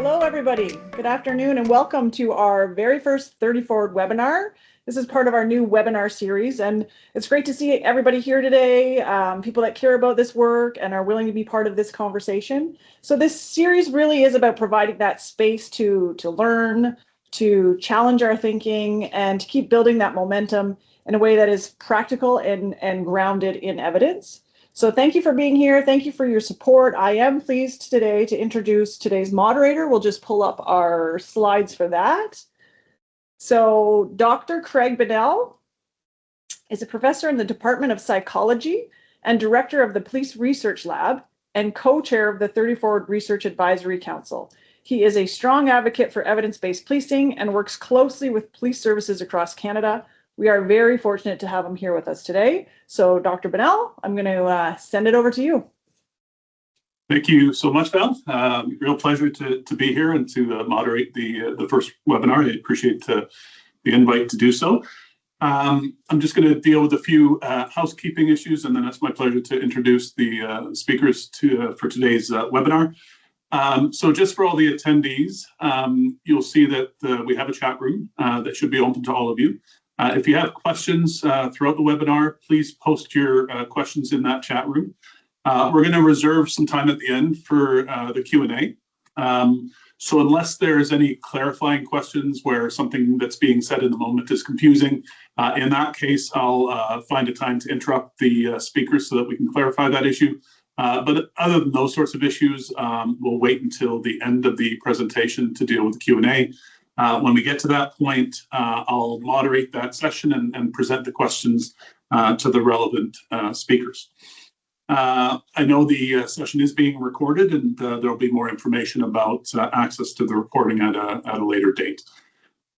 Hello, everybody. Good afternoon and welcome to our very first 30 Forward webinar. This is part of our new webinar series, and it's great to see everybody here today, people that care about this work and are willing to be part of this conversation. So this series really is about providing that space to learn, to challenge our thinking, and to keep building that momentum in a way that is practical and grounded in evidence. So thank you for being here. Thank you for your support. I am pleased today to introduce today's moderator. We'll just pull up our slides for that. So Dr. Craig Bennell is a professor in the Department of Psychology and director of the Police Research Lab and co-chair of the 30 Forward Research Advisory Council. He is a strong advocate for evidence-based policing and works closely with police services across Canada. We are very fortunate to have him here with us today. So Dr. Bennell, I'm going to send it over to you. Thank you so much, Val. Real pleasure to be here and to moderate the first webinar. I appreciate the invite to do so. I'm just going to deal with a few housekeeping issues, and then it's my pleasure to introduce the speakers for today's webinar. So just for all the attendees, you'll see that we have a chat room that should be open to all of you. If you have questions throughout the webinar, please post your questions in that chat room. We're going to reserve some time at the end for the Q&A. So unless there's any clarifying questions where something that's being said in the moment is confusing, in that case, I'll find a time to interrupt the speakers so that we can clarify that issue. But other than those sorts of issues, we'll wait until the end of the presentation to deal with the Q&A. When we get to that point, I'll moderate that session and present the questions to the relevant speakers. I know the session is being recorded, and there'll be more information about access to the recording at a later date.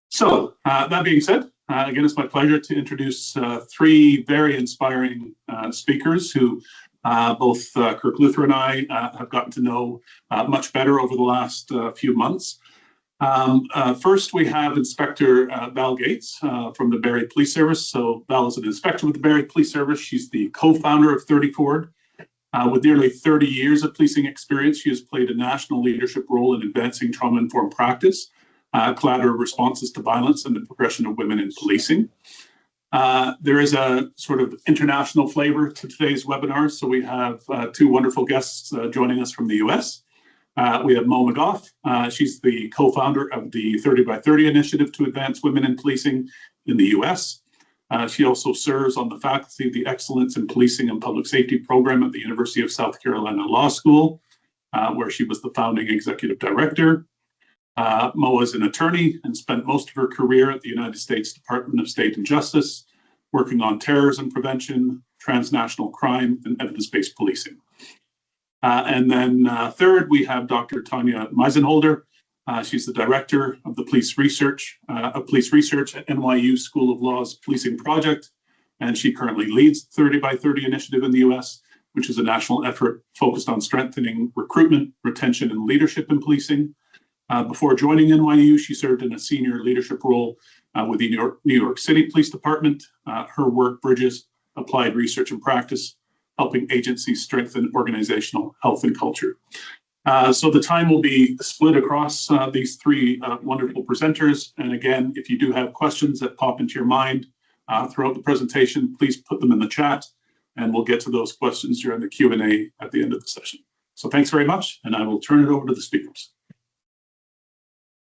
So that being said, again, it's my pleasure to introduce three very inspiring speakers who both Kirk Luther and I have gotten to know much better over the last few months. First, we have Inspector Val Gates from the Barrie Police Service. So Val is an inspector with the Barrie Police Service. She's the co-founder of 30 Forward. With nearly 30 years of policing experience, she has played a national leadership role in advancing trauma-informed practice, collaborative responses to violence, and the progression of women in policing. There is a sort of international flavor to today's webinar. So we have two wonderful guests joining us from the US. We have McGough. She's the co-founder of the 30 by 30 initiative to advance women in policing in the US. She also serves on the faculty of the Excellence in Policing and Public Safety program at the University of South Carolina Law School, where she was the founding executive director. Mo is an attorney and spent most of her career at the United States Department of State and Justice, working on terrorism prevention, transnational crime, and evidence-based policing. And then third, we have Dr. Tanya Meisenholder. She's the director of the Police Research at NYU School of Law's Policing Project, and she currently leads the 30 by 30 initiative in the US, which is a national effort focused on strengthening recruitment, retention, and leadership in policing. Before joining NYU, she served in a senior leadership role with the New York City Police Department. Her work bridges applied research and practice, helping agencies strengthen organizational health and culture. So the time will be split across these three wonderful presenters. And again, if you do have questions that pop into your mind throughout the presentation, please put them in the chat, and we'll get to those questions during the Q&A at the end of the session. So thanks very much, and I will turn it over to the speakers.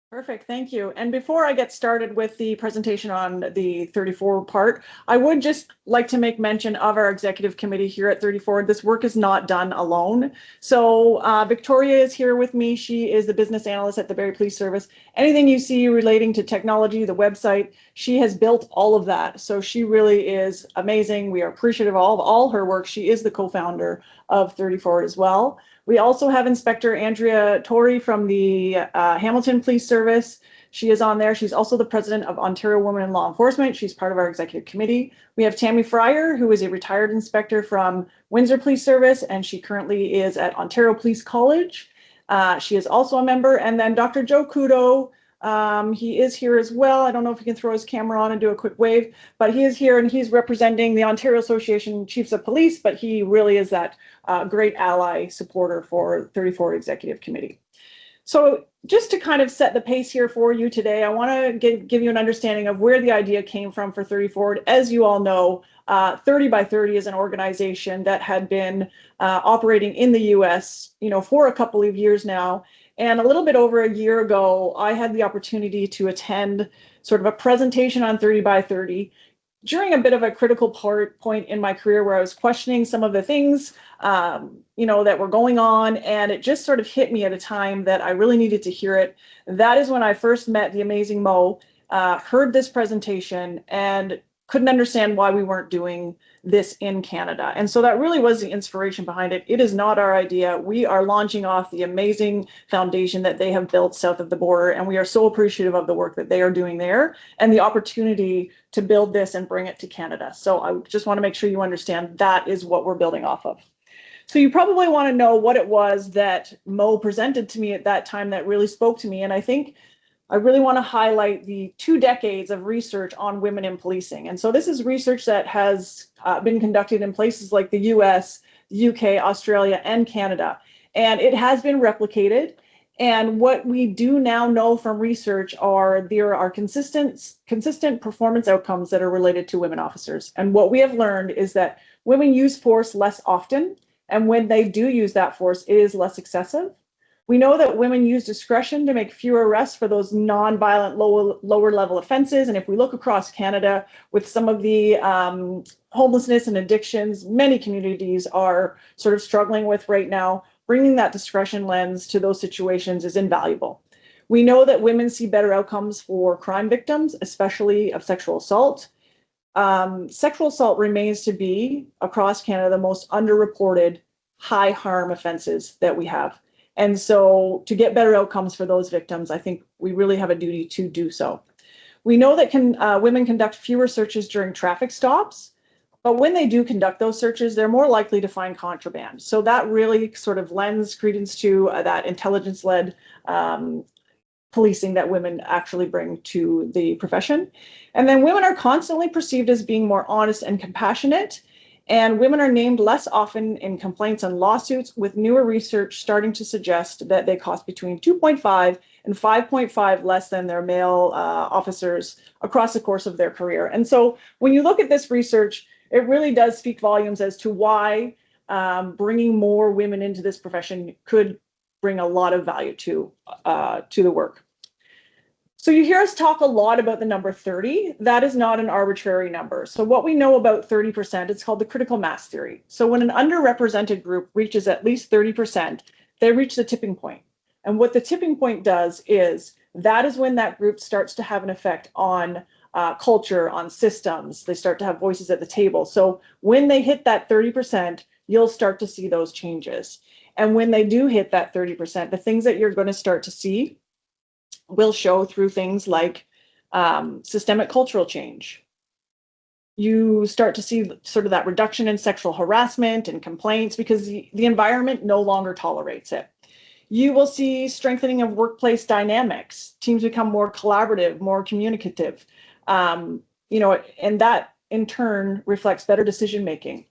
Perfect, thank you. And before I get started with the presentation on the 30 Forward part, I would just like to make mention of our executive committee here at 30 Forward. This work is not done alone. So Victoria is here with me. She is the business analyst at the Barrie Police Service. Anything you see relating to technology, the website, she has built all of that. So she really is amazing. We are appreciative of all her work. She is the co-founder of 30 Forward as well. We also have Inspector Andrea Torrey from the Hamilton Police Service. She is on there. She's also the president of Ontario Women in Law Enforcement. She's part of our executive committee. We have Tammy Fryer, who is a retired inspector from Windsor Police Service, and she currently is at Ontario Police College. She is also a member. And then Dr. Joe Kudo, he is here as well. I don't know if he can throw his camera on and do a quick wave, but he is here and he's representing the Ontario Association Chiefs of Police, but he really is that great ally supporter for 30 Forward Executive Committee. So just to kind of set the pace here for you today, I want to give you an understanding of where the idea came from for 30 Forward. As you all know, 30 by 30 is an organization that had been operating in the US, for a couple of years now. And a little bit over a year ago, I had the opportunity to attend sort of a presentation on 30 by 30 during a bit of a critical point in my career where I was questioning some of the things, that were going on, and it just sort of hit me at a time that I really needed to hear it. That is when I first met the amazing Mo, heard this presentation, and couldn't understand why we weren't doing this in Canada. And so that really was the inspiration behind it. It is not our idea. We are launching off the amazing foundation that they have built south of the border, and we are so appreciative of the work that they are doing there and the opportunity to build this and bring it to Canada. So I just want to make sure you understand that is what we're building off of. So you probably want to know what it was that Mo presented to me at that time that really spoke to me. And I think I really want to highlight the 2 decades of research on women in policing. And so this is research that has been conducted in places like the US, the UK, Australia, and Canada. And it has been replicated. And what we do now know from research there are consistent performance outcomes that are related to women officers. And what we have learned is that women use force less often. And when they do use that force, it is less excessive. We know that women use discretion to make fewer arrests for those non-violent lower level offenses. And if we look across Canada with some of the homelessness and addictions, many communities are sort of struggling with right now, bringing that discretion lens to those situations is invaluable. We know that women see better outcomes for crime victims, especially of sexual assault. Sexual assault remains to be, across Canada, the most underreported high harm offenses that we have. And so to get better outcomes for those victims, I think we really have a duty to do so. We know that women conduct fewer searches during traffic stops, but when they do conduct those searches, they're more likely to find contraband. So that really sort of lends credence to that intelligence-led policing that women actually bring to the profession. And then women are constantly perceived as being more honest and compassionate. And women are named less often in complaints and lawsuits, with newer research starting to suggest that they cost between 2.5 and 5.5 less than their male officers across the course of their career. And so when you look at this research, it really does speak volumes as to why bringing more women into this profession could bring a lot of value to the work. So you hear us talk a lot about the number 30. That is not an arbitrary number. So what we know about 30%, it's called the critical mass theory. So when an underrepresented group reaches at least 30%, they reach the tipping point. And what the tipping point does is that is when that group starts to have an effect on culture, on systems. They start to have voices at the table. So when they hit that 30%, you'll start to see those changes. And when they do hit that 30%, the things that you're going to start to see will show through things like systemic cultural change. You start to see sort of that reduction in sexual harassment and complaints because the environment no longer tolerates it. You will see strengthening of workplace dynamics. Teams become more collaborative, more communicative, and that in turn reflects better decision making.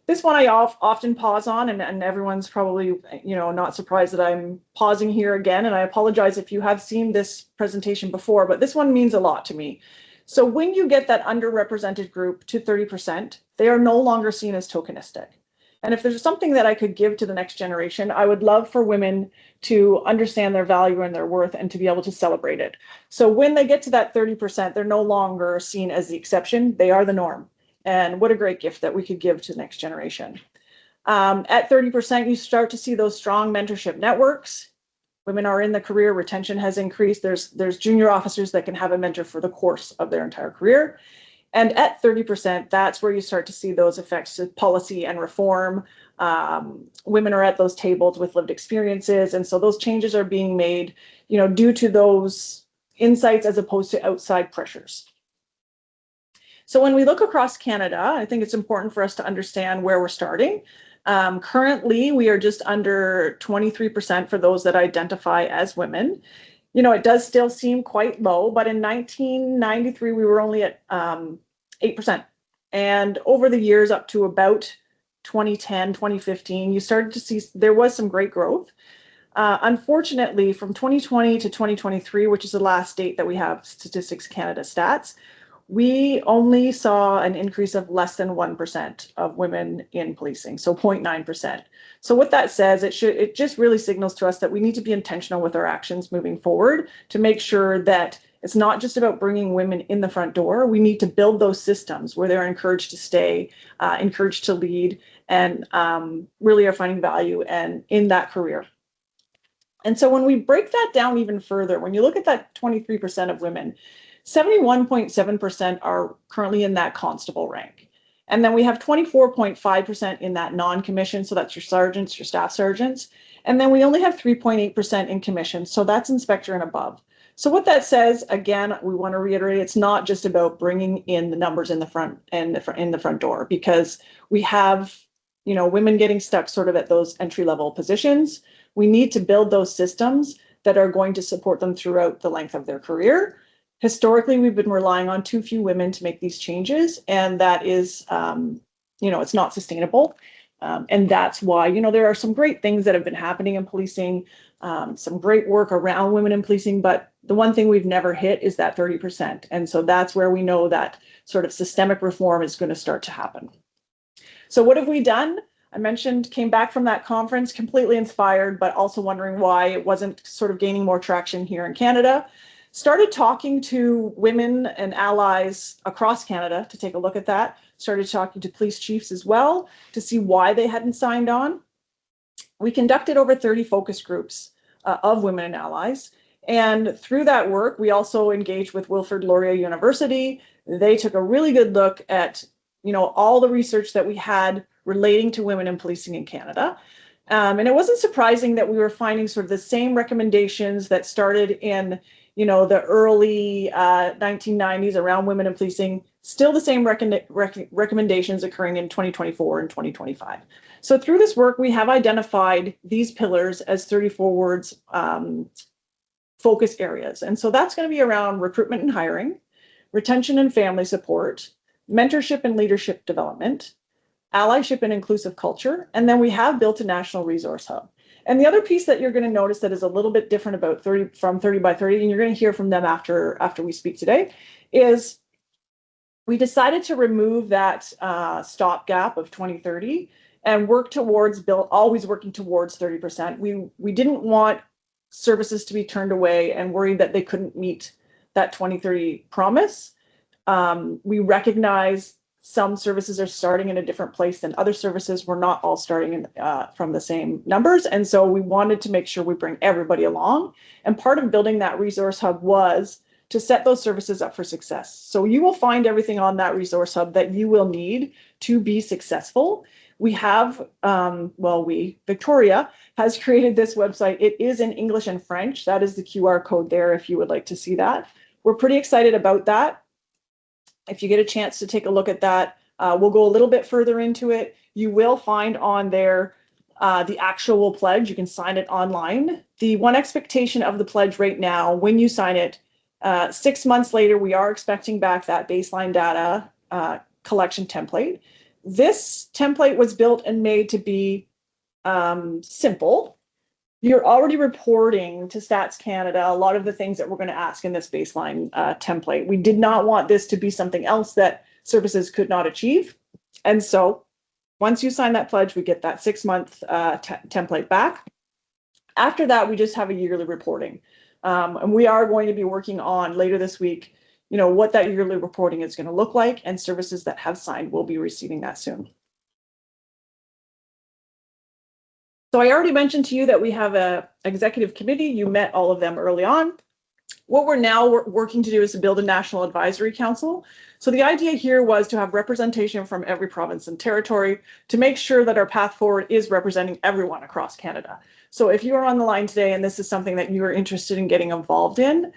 This one I often pause on, and everyone's probably, not surprised that I'm pausing here again. And I apologize if you have seen this presentation before, but this one means a lot to me. So when you get that underrepresented group to 30%, they are no longer seen as tokenistic. And if there's something that I could give to the next generation, I would love for women to understand their value and their worth and to be able to celebrate it. So when they get to that 30%, they're no longer seen as the exception, they are the norm. And what a great gift that we could give to the next generation. At 30%, you start to see those strong mentorship networks. Women are in the career, retention has increased. There's junior officers that can have a mentor for the course of their entire career. And at 30%, that's where you start to see those effects of policy and reform. Women are at those tables with lived experiences. And so those changes are being made, due to those insights as opposed to outside pressures. So when we look across Canada, I think it's important for us to understand where we're starting. Currently, we are just under 23% for those that identify as women. It does still seem quite low, but in 1993, we were only at 8%. And over the years up to about 2010, 2015, you started to see there was some great growth. Unfortunately, from 2020 to 2023, which is the last date that we have Statistics Canada stats, we only saw an increase of less than 1% of women in policing, so 0.9%. So what that says, it just really signals to us that we need to be intentional with our actions moving forward to make sure that it's not just about bringing women in the front door. We need to build those systems where they're encouraged to stay, encouraged to lead, and really are finding value and in that career. And so when we break that down even further, when you look at that 23% of women, 71.7% are currently in that constable rank. And then we have 24.5% in that non-commissioned, so that's your sergeants, your staff sergeants. And then we only have 3.8% in commission, so that's inspector and above. So what that says, again, we want to reiterate, it's not just about bringing in the numbers in the front and in the front door, because we have, you know, women getting stuck sort of at those entry-level positions. We need to build those systems that are going to support them throughout the length of their career. Historically, we've been relying on too few women to make these changes, and that is, you know, it's not sustainable. And that's why, you know, there are some great things that have been happening in policing, some great work around women in policing, but the one thing we've never hit is that 30%. And so that's where we know that sort of systemic reform is going to start to happen. So what have we done? I mentioned, came back from that conference completely inspired, but also wondering why it wasn't sort of gaining more traction here in Canada. Started talking to women and allies across Canada to take a look at that. Started talking to police chiefs as well to see why they hadn't signed on. We conducted over 30 focus groups of women and allies. And through that work, we also engaged with Wilfrid Laurier University. They took a really good look at, you know, all the research that we had relating to women in policing in Canada. And it wasn't surprising that we were finding sort of the same recommendations that started in, you know, the early 1990s around women in policing, still the same recommendations occurring in 2024 and 2025. So through this work, we have identified these pillars as 34 words focus areas. And so that's going to be around recruitment and hiring, retention and family support, mentorship and leadership development, allyship and inclusive culture, and then we have built a national resource hub. And the other piece that you're going to notice that is a little bit different about 30 by 30, and you're going to hear from them after we speak today, is we decided to remove that stopgap of 2030 and work towards always working towards 30%. We didn't want services to be turned away and worried that they couldn't meet that 2030 promise. We recognize some services are starting in a different place than other services. We're not all starting from the same numbers. And so we wanted to make sure we bring everybody along. And part of building that resource hub was to set those services up for success. So you will find everything on that resource hub that you will need to be successful. We have, Victoria has created this website. It is in English and French. That is the QR code there if you would like to see that. We're pretty excited about that. If you get a chance to take a look at that, we'll go a little bit further into it. You will find on there the actual pledge. You can sign it online. The one expectation of the pledge right now, when you sign it, 6 months later, we are expecting back that baseline data collection template. This template was built and made to be simple. You're already reporting to Stats Canada a lot of the things that we're going to ask in this baseline template. We did not want this to be something else that services could not achieve. And so once you sign that pledge, we get that 6-month template back. After that, we just have a yearly reporting. And we are going to be working on later this week, you know, what that yearly reporting is going to look like, and services that have signed will be receiving that soon. So I already mentioned to you that we have an executive committee. You met all of them early on. What we're now working to do is to build a national advisory council. So the idea here was to have representation from every province and territory to make sure that our path forward is representing everyone across Canada. So if you are on the line today and this is something that you are interested in getting involved in,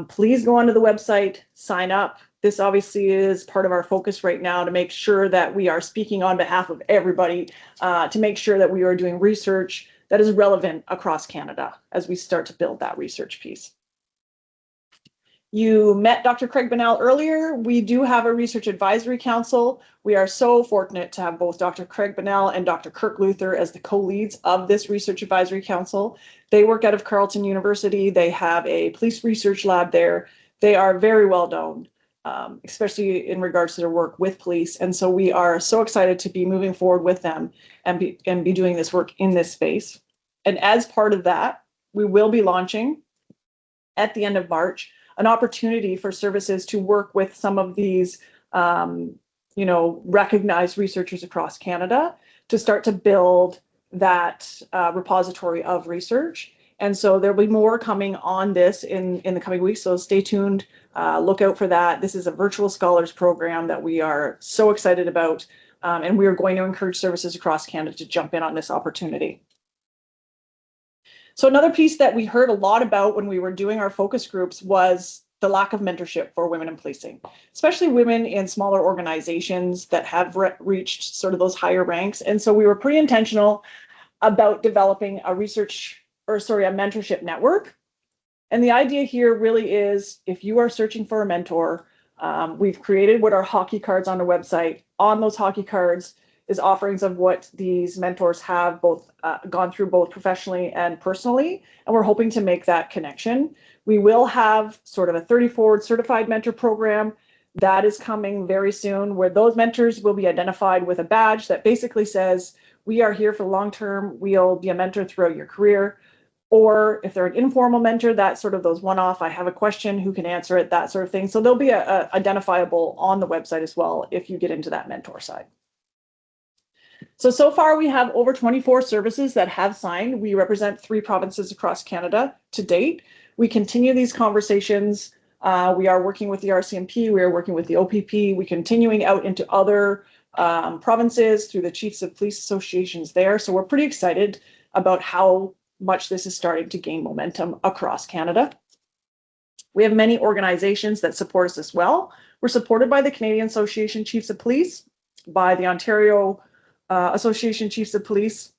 please go onto the website, sign up. This obviously is part of our focus right now to make sure that we are speaking on behalf of everybody, to make sure that we are doing research that is relevant across Canada as we start to build that research piece. You met Dr. Craig Bunnell earlier. We do have a Research Advisory Council. We are so fortunate to have both Dr. Craig Bunnell and Dr. Kirk Luther as the co-leads of this Research Advisory Council. They work out of Carleton University. They have a police research lab there. They are very well known, especially in regards to their work with police. And so we are so excited to be moving forward with them and be doing this work in this space. And as part of that, we will be launching at the end of March an opportunity for services to work with some of these, recognized researchers across Canada to start to build that repository of research. And so there'll be more coming on this in the coming weeks. So stay tuned, look out for that. This is a virtual scholars program that we are so excited about. And we are going to encourage services across Canada to jump in on this opportunity. So another piece that we heard a lot about when we were doing our focus groups was the lack of mentorship for women in policing, especially women in smaller organizations that have reached sort of those higher ranks. And so we were pretty intentional about developing a mentorship network. And the idea here really is, if you are searching for a mentor, we've created what are hockey cards on the website. On those hockey cards is offerings of what these mentors have both gone through both professionally and personally, and we're hoping to make that connection. We will have sort of a 30 Forward certified mentor program that is coming very soon, where those mentors will be identified with a badge that basically says, we are here for long term, we'll be a mentor throughout your career. Or if they're an informal mentor, that's sort of those one-off, I have a question, who can answer it, that sort of thing. So they'll be identifiable on the website as well if you get into that mentor side. So far we have over 24 services that have signed. We represent 3 provinces across Canada to date. We continue these conversations. We are working with the RCMP, we are working with the OPP, we're continuing out into other provinces through the Chiefs of Police Associations there. So we're pretty excited about how much this is starting to gain momentum across Canada. We have many organizations that support us as well. We're supported by the Canadian Association Chiefs of Police, by the Ontario Association Chiefs of Police.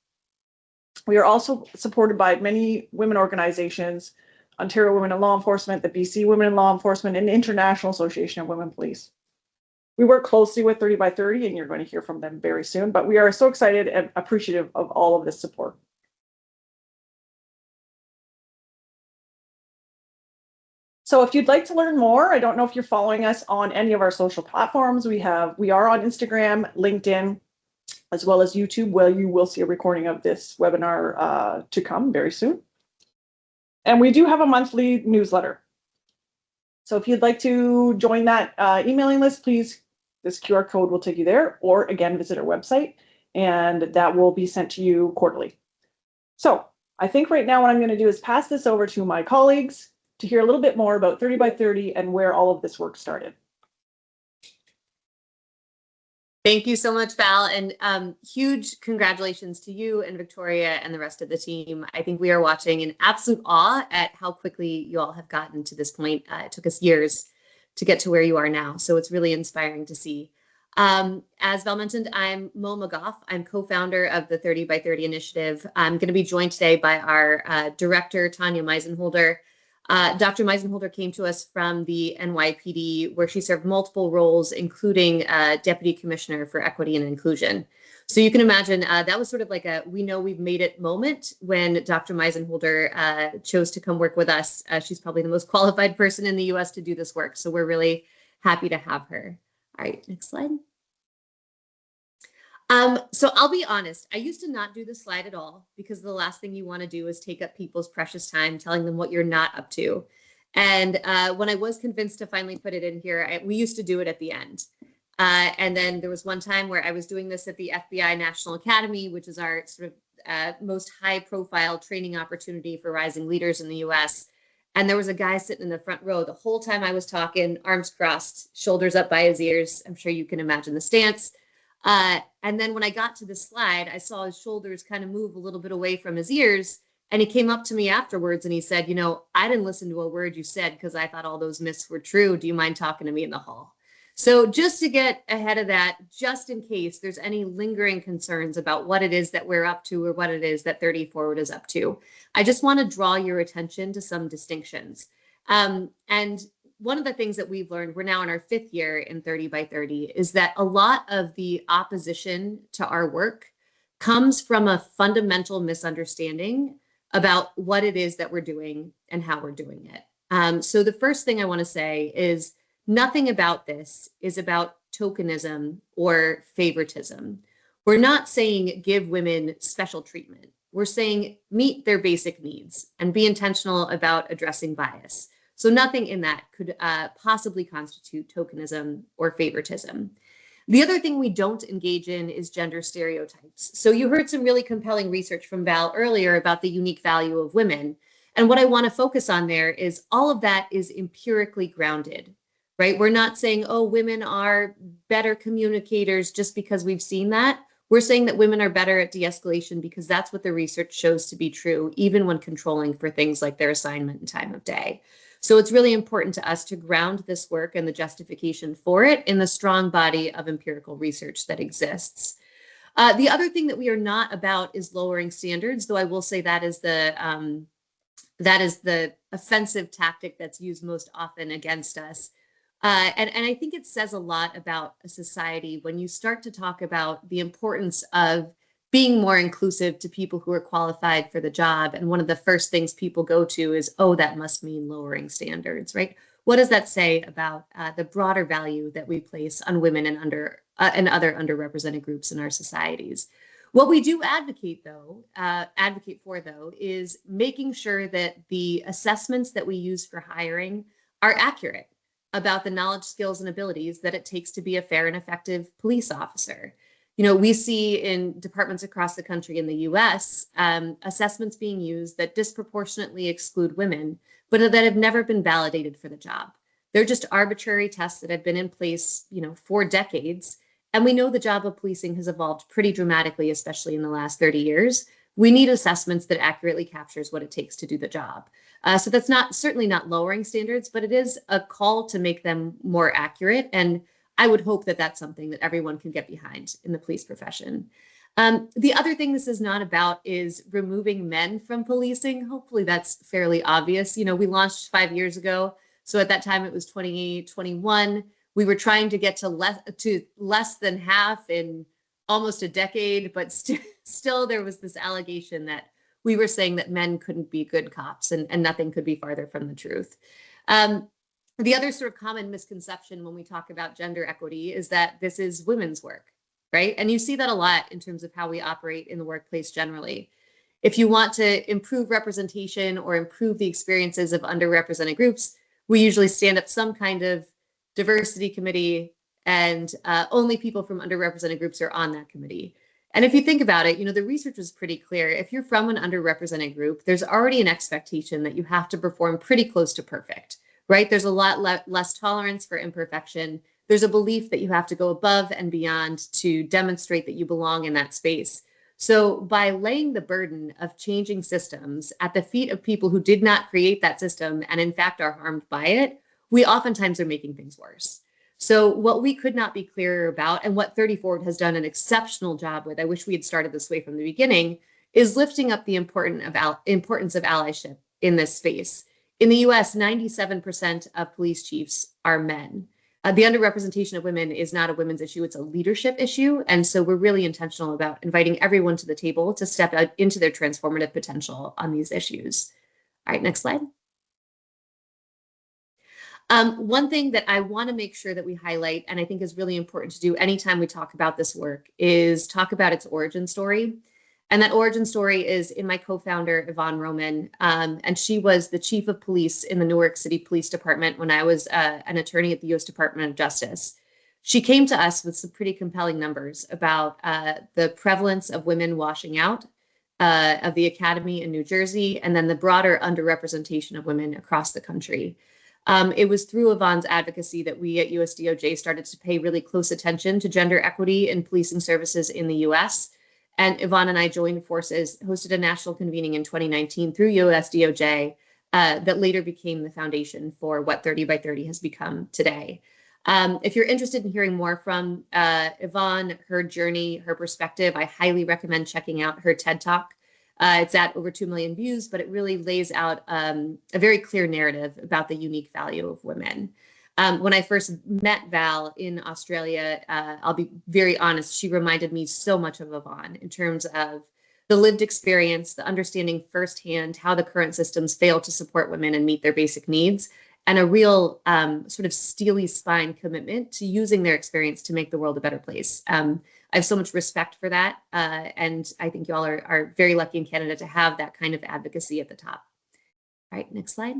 We are also supported by many women organizations, Ontario Women in Law Enforcement, the BC Women in Law Enforcement, and the International Association of Women Police. We work closely with 30 by 30, and you're going to hear from them very soon, but we are so excited and appreciative of all of this support. So if you'd like to learn more, I don't know if you're following us on any of our social platforms. We are on Instagram, LinkedIn, as well as YouTube, where you will see a recording of this webinar to come very soon. And we do have a monthly newsletter. So if you'd like to join that emailing list, please, this QR code will take you there, or again, visit our website, and that will be sent to you quarterly. So I think right now what I'm going to do is pass this over to my colleagues to hear a little bit more about 30 by 30 and where all of this work started. Thank you so much, Val, and huge congratulations to you and Victoria and the rest of the team. I think we are watching in absolute awe at how quickly you all have gotten to this point. It took us years to get to where you are now, so it's really inspiring to see. As Val mentioned, I'm Mo McGough. I'm co-founder of the 30 by 30 initiative. I'm going to be joined today by our director, Tanya Meisenholder. Dr. Meisenholder came to us from the NYPD, where she served multiple roles, including Deputy Commissioner for Equity and Inclusion. So you can imagine that was sort of like a we know we've made it moment when Dr. Meisenholder chose to come work with us. She's probably the most qualified person in the US to do this work. So we're really happy to have her. All right, next slide. So I'll be honest, I used to not do this slide at all, because the last thing you want to do is take up people's precious time telling them what you're not up to. And when I was convinced to finally put it in here, we used to do it at the end. And then there was one time where I was doing this at the FBI National Academy, which is our sort of most high profile training opportunity for rising leaders in the US. And there was a guy sitting in the front row the whole time I was talking, arms crossed, shoulders up by his ears. I'm sure you can imagine the stance. And then when I got to the slide, I saw his shoulders kind of move a little bit away from his ears. And he came up to me afterwards and he said, you know, I didn't listen to a word you said because I thought all those myths were true. Do you mind talking to me in the hall? So just to get ahead of that, just in case there's any lingering concerns about what it is that we're up to or what it is that 30 Forward is up to, I just want to draw your attention to some distinctions. And one of the things that we've learned, we're now in our 5th year in 30 by 30, is that a lot of the opposition to our work comes from a fundamental misunderstanding about what it is that we're doing and how we're doing it. So the first thing I want to say is nothing about this is about tokenism or favoritism. We're not saying give women special treatment. We're saying meet their basic needs and be intentional about addressing bias. So nothing in that could possibly constitute tokenism or favoritism. The other thing we don't engage in is gender stereotypes. So you heard some really compelling research from Val earlier about the unique value of women. And what I want to focus on there is all of that is empirically grounded, right? We're not saying, oh, women are better communicators just because we've seen that. We're saying that women are better at de-escalation because that's what the research shows to be true, even when controlling for things like their assignment and time of day. So it's really important to us to ground this work and the justification for it in the strong body of empirical research that exists. The other thing that we are not about is lowering standards, though I will say that is the offensive tactic that's used most often against us. And I think it says a lot about a society when you start to talk about the importance of being more inclusive to people who are qualified for the job. And one of the first things people go to is, oh, that must mean lowering standards, right? What does that say about the broader value that we place on women and other underrepresented groups in our societies? What we do advocate for, is making sure that the assessments that we use for hiring are accurate about the knowledge, skills, and abilities that it takes to be a fair and effective police officer. You know, we see in departments across the country in the US, assessments being used that disproportionately exclude women, but that have never been validated for the job. They're just arbitrary tests that have been in place, for decades. And we know the job of policing has evolved pretty dramatically, especially in the last 30 years. We need assessments that accurately captures what it takes to do the job. So that's certainly not lowering standards, but it is a call to make them more accurate. And I would hope that that's something that everyone can get behind in the police profession. The other thing this is not about is removing men from policing. Hopefully that's fairly obvious. We launched 5 years ago. So at that time it was 2021. We were trying to get to less than half in almost a decade, but still there was this allegation that we were saying that men couldn't be good cops, and nothing could be farther from the truth. The other sort of common misconception when we talk about gender equity is that this is women's work, right? And you see that a lot in terms of how we operate in the workplace generally. If you want to improve representation or improve the experiences of underrepresented groups, we usually stand up some kind of diversity committee, and only people from underrepresented groups are on that committee. And if you think about it, the research was pretty clear. If you're from an underrepresented group, there's already an expectation that you have to perform pretty close to perfect, right? There's a lot less tolerance for imperfection. There's a belief that you have to go above and beyond to demonstrate that you belong in that space. So by laying the burden of changing systems at the feet of people who did not create that system and in fact are harmed by it, we oftentimes are making things worse. So what we could not be clearer about, and what 30 Forward has done an exceptional job with, I wish we had started this way from the beginning, is lifting up the importance of allyship in this space. In the US, 97% of police chiefs are men. The underrepresentation of women is not a women's issue, it's a leadership issue. And so we're really intentional about inviting everyone to the table to step out into their transformative potential on these issues. All right, next slide. One thing that I want to make sure that we highlight, and I think is really important to do anytime we talk about this work, is talk about its origin story. And that origin story is in my co-founder, Yvonne Roman, and she was the chief of police in the Newark City Police Department when I was an attorney at the U.S. Department of Justice. She came to us with some pretty compelling numbers about the prevalence of women washing out of the academy in New Jersey, and then the broader underrepresentation of women across the country. It was through Yvonne's advocacy that we at USDOJ started to pay really close attention to gender equity in policing services in the US. And Yvonne and I joined forces, hosted a national convening in 2019 through USDOJ that later became the foundation for what 30 by 30 has become today. If you're interested in hearing more from Yvonne, her journey, her perspective, I highly recommend checking out her TED Talk. It's at over 2 million views, but it really lays out a very clear narrative about the unique value of women. When I first met Val in Australia, I'll be very honest, she reminded me so much of Yvonne in terms of the lived experience, the understanding firsthand how the current systems fail to support women and meet their basic needs, and a real sort of steely spine commitment to using their experience to make the world a better place. I have so much respect for that, and I think you all are very lucky in Canada to have that kind of advocacy at the top. All right, next slide.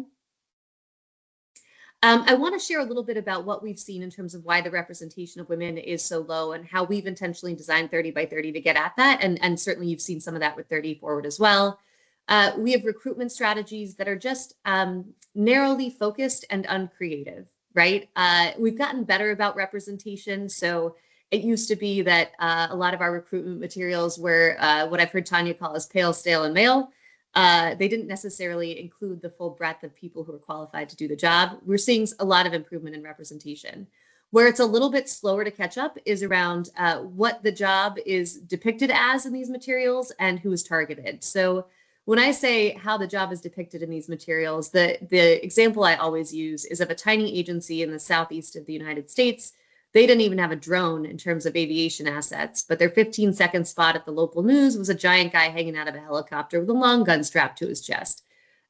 I want to share a little bit about what we've seen in terms of why the representation of women is so low and how we've intentionally designed 30 by 30 to get at that. And certainly you've seen some of that with 30 Forward as well. We have recruitment strategies that are just narrowly focused and uncreative, right? We've gotten better about representation. So it used to be that a lot of our recruitment materials were what I've heard Tanya call as pale, stale, and male. They didn't necessarily include the full breadth of people who are qualified to do the job. We're seeing a lot of improvement in representation. Where it's a little bit slower to catch up is around what the job is depicted as in these materials and who is targeted. So when I say how the job is depicted in these materials, the example I always use is of a tiny agency in the southeast of the United States. They didn't even have a drone in terms of aviation assets, but their 15-second spot at the local news was a giant guy hanging out of a helicopter with a long gun strapped to his chest.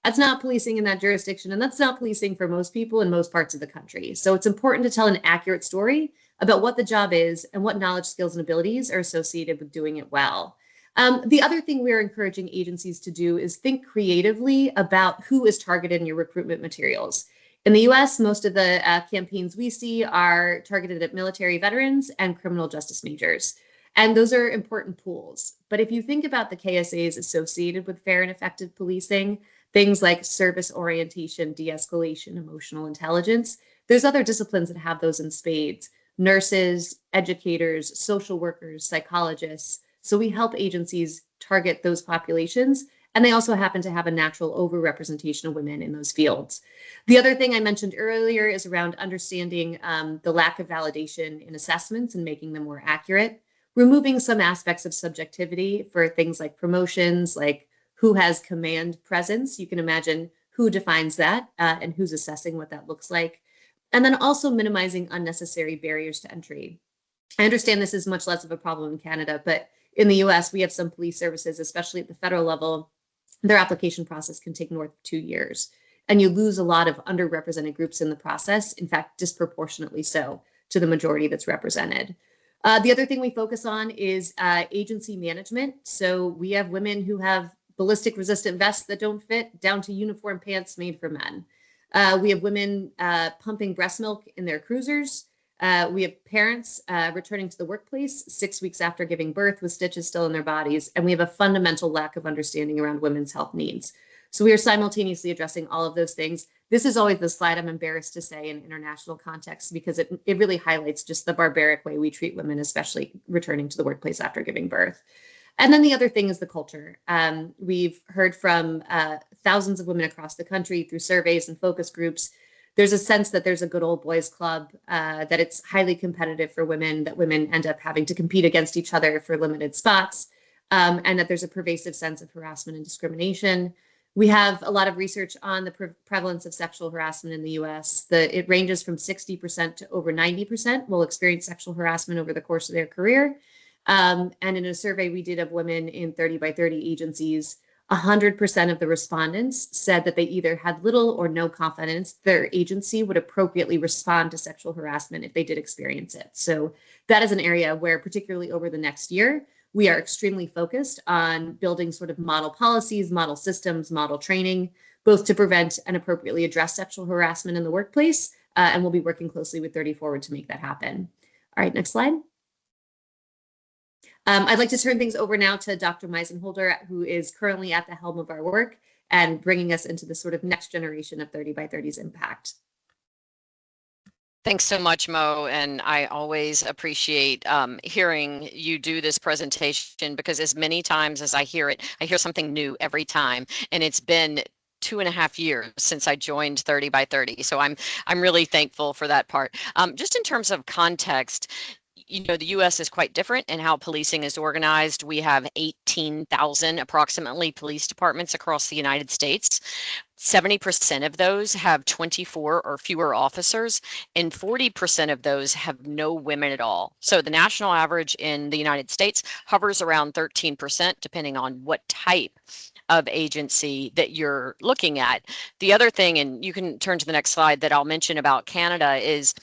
That's not policing in that jurisdiction, and that's not policing for most people in most parts of the country. So it's important to tell an accurate story about what the job is and what knowledge, skills, and abilities are associated with doing it well. The other thing we're encouraging agencies to do is think creatively about who is targeted in your recruitment materials. In the US, most of the campaigns we see are targeted at military veterans and criminal justice majors. And those are important pools. But if you think about the KSAs associated with fair and effective policing, things like service orientation, de-escalation, emotional intelligence, there's other disciplines that have those in spades: nurses, educators, social workers, psychologists. So we help agencies target those populations. And they also happen to have a natural overrepresentation of women in those fields. The other thing I mentioned earlier is around understanding the lack of validation in assessments and making them more accurate, removing some aspects of subjectivity for things like promotions, like who has command presence. You can imagine who defines that and who's assessing what that looks like. And then also minimizing unnecessary barriers to entry. I understand this is much less of a problem in Canada, but in the US, we have some police services, especially at the federal level, their application process can take north of 2 years. And you lose a lot of underrepresented groups in the process, in fact, disproportionately so to the majority that's represented. The other thing we focus on is agency management. So we have women who have ballistic resistant vests that don't fit, down to uniform pants made for men. We have women pumping breast milk in their cruisers. We have parents returning to the workplace 6 weeks after giving birth with stitches still in their bodies. And we have a fundamental lack of understanding around women's health needs. So we are simultaneously addressing all of those things. This is always the slide I'm embarrassed to say in international context, because it really highlights just the barbaric way we treat women, especially returning to the workplace after giving birth. And then the other thing is the culture. We've heard from thousands of women across the country through surveys and focus groups. There's a sense that there's a good old boys club, that it's highly competitive for women, that women end up having to compete against each other for limited spots, and that there's a pervasive sense of harassment and discrimination. We have a lot of research on the prevalence of sexual harassment in the US. It ranges from 60% to over 90% will experience sexual harassment over the course of their career. And in a survey we did of women in 30 by 30 agencies, 100% of the respondents said that they either had little or no confidence their agency would appropriately respond to sexual harassment if they did experience it. So that is an area where, particularly over the next year, we are extremely focused on building sort of model policies, model systems, model training, both to prevent and appropriately address sexual harassment in the workplace. And we'll be working closely with 30 Forward to make that happen. All right, next slide. I'd like to turn things over now to Dr. Meisenholder, who is currently at the helm of our work and bringing us into the sort of next generation of 30 by 30's impact. Thanks so much, Mo, and I always appreciate hearing you do this presentation, because as many times as I hear it, I hear something new every time, and it's been 2.5 years since I joined 30 by 30, so I'm really thankful for that part. Just in terms of context, the US is quite different in how policing is organized. We have 18,000 approximately police departments across the United States. 70% of those have 24 or fewer officers, and 40% of those have no women at all. So the national average in the United States hovers around 13%, depending on what type of agency that you're looking at. The other thing, and you can turn to the next slide, that I'll mention about Canada is,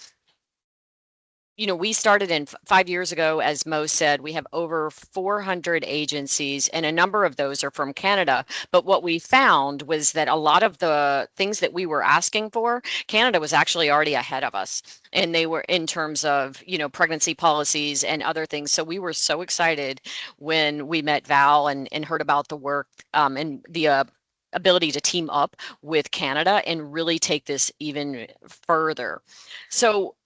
we started in 5 years ago, as Mo said, we have over 400 agencies, and a number of those are from Canada. But what we found was that a lot of the things that we were asking for, Canada was actually already ahead of us. And they were in terms of, pregnancy policies and other things. So we were so excited when we met Val and heard about the work and the ability to team up with Canada and really take this even further. So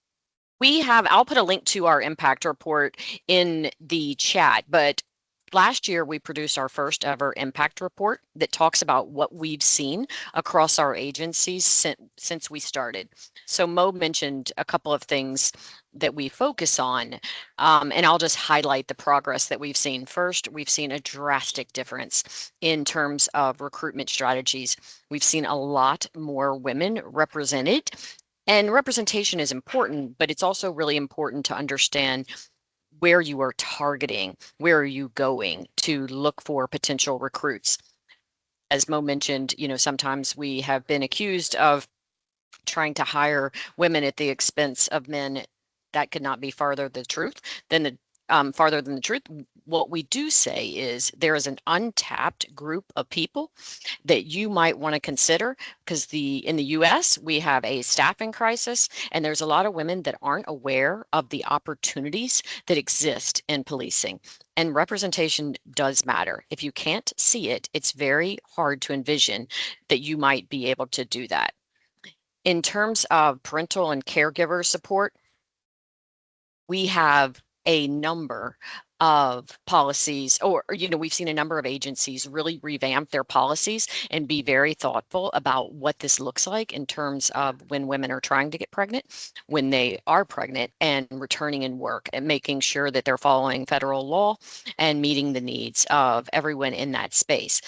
I'll put a link to our impact report in the chat, but last year we produced our first ever impact report that talks about what we've seen across our agencies since we started. So Mo mentioned a couple of things that we focus on, and I'll just highlight the progress that we've seen. First, we've seen a drastic difference in terms of recruitment strategies. We've seen a lot more women represented. And representation is important, but it's also really important to understand where you are targeting, where are you going to look for potential recruits. As Mo mentioned, sometimes we have been accused of trying to hire women at the expense of men. That could not be farther the truth than the farther than the truth. What we do say is there is an untapped group of people that you might want to consider, because in the US, we have a staffing crisis, and there's a lot of women that aren't aware of the opportunities that exist in policing. And representation does matter. If you can't see it, it's very hard to envision that you might be able to do that. In terms of parental and caregiver support, we have a number of policies, or we've seen a number of agencies really revamp their policies and be very thoughtful about what this looks like in terms of when women are trying to get pregnant, when they are pregnant, and returning in work, and making sure that they're following federal law and meeting the needs of everyone in that space.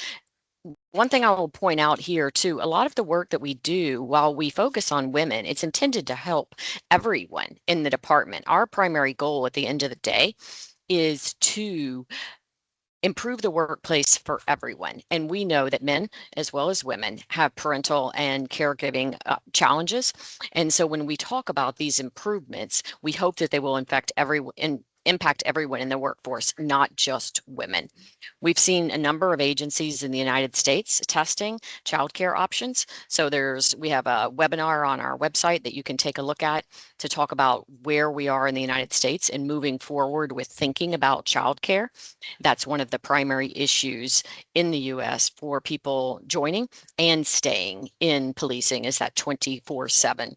One thing I will point out here too, a lot of the work that we do, while we focus on women, it's intended to help everyone in the department. Our primary goal at the end of the day is to improve the workplace for everyone. And we know that men as well as women have parental and caregiving challenges. And so when we talk about these improvements, we hope that they will impact everyone in the workforce, not just women. We've seen a number of agencies in the United States testing childcare options. So we have a webinar on our website that you can take a look at to talk about where we are in the United States and moving forward with thinking about childcare. That's one of the primary issues in the US for people joining and staying in policing, is that 24/7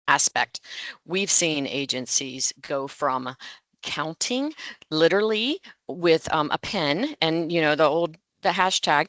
aspect. We've seen agencies go from counting literally with a pen and the hashtag,